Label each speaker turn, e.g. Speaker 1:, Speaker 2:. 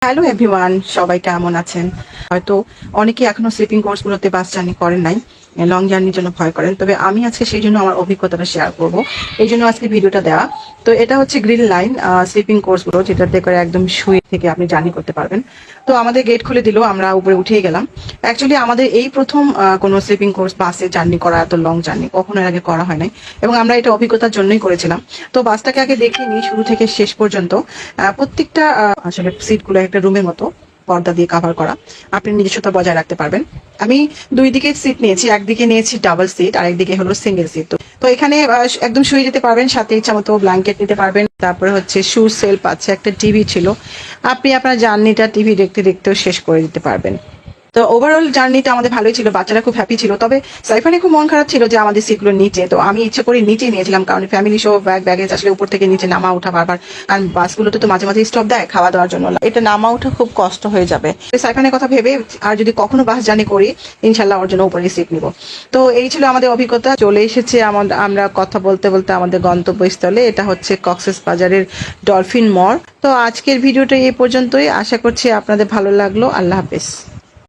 Speaker 1: Hello everyone, সবাই কেমন আছেন? হয়তো অনেকে এখনো স্লিপিং কোর্সগুলোতে বাস জার্নি করেন নাই, লং জার্নির জন্য ভয় করেন। তবে আমি আজকে সেই জন্য আমার অভিজ্ঞতাটা শেয়ার করব, এই জন্য আজকে ভিডিওটা দেওয়া। তো এটা হচ্ছে গ্রিন লাইন স্লিপিং কোর্সগুলো, যেটাতে করে একদম শুয়ে থেকে আপনি জার্নি করতে পারবেন। তো আমাদের গেট খুলে দিল, আমরা উপরে উঠেই গেলাম। অ্যাকচুয়ালি আমাদের এই প্রথম কোনো স্লিপিং কোর্স বাসে জার্নি করা, এত লং জার্নি কখনো এর আগে করা হয় নাই, এবং আমরা এটা অভিজ্ঞতার জন্যই করেছিলাম। তো বাসটাকে আগে দেখে নিই শুরু থেকে শেষ পর্যন্ত। প্রত্যেকটা আসলে সিটগুলো একটা রুমের মতো পর্দা দিয়ে কাভার করা, আপনি নিজস্বতা বজায় রাখতে পারবেন। আমি দুই দিকে সিট নিয়েছি, একদিকে নিয়েছি ডাবল সিট আর একদিকে হলো সিঙ্গেল সিট। তো এখানে একদম শুয়ে যেতে পারবেন, সাথে ইচ্ছা মতো ব্ল্যাঙ্কেট নিতে পারবেন। তারপরে হচ্ছে শু সেলফ আছে, একটা টিভি ছিল, আপনি আপনার জার্নিটা টিভি দেখতে দেখতেও শেষ করে দিতে পারবেন। তো ওভারঅল জার্নিটা আমাদের ভালোই ছিল, বাচ্চারা খুব হ্যাপি ছিল। তবে সাইফানের খুব মন খারাপ ছিল যে আমাদের সিটগুলো নিচে। তো আমি ইচ্ছে করে নিচে নিয়েছিলাম, কারণ ফ্যামিলি সহ ব্যাগেজ আসলে উপর থেকে নিচে নামা ওঠা বারবার, কারণ বাসগুলোতে তো মাঝে মাঝে স্টপ দেয় খাওয়া দাওয়ার জন্য, এটা নামা ওঠা খুব কষ্ট হয়ে যাবে। সাইফানের কথা ভেবে, আর যদি কখনো বাস জার্নি করি ইনশাল্লাহ ওর জন্য উপরে সিট নিব। তো এই ছিল আমাদের অভিজ্ঞতা। চলে এসেছে আমরা কথা বলতে বলতে আমাদের গন্তব্যস্থলে, এটা হচ্ছে কক্সেস বাজারের ডলফিন মল। তো আজকের ভিডিওটা এই পর্যন্তই, আশা করছি আপনাদের ভালো লাগলো। আল্লাহ হাফেজ।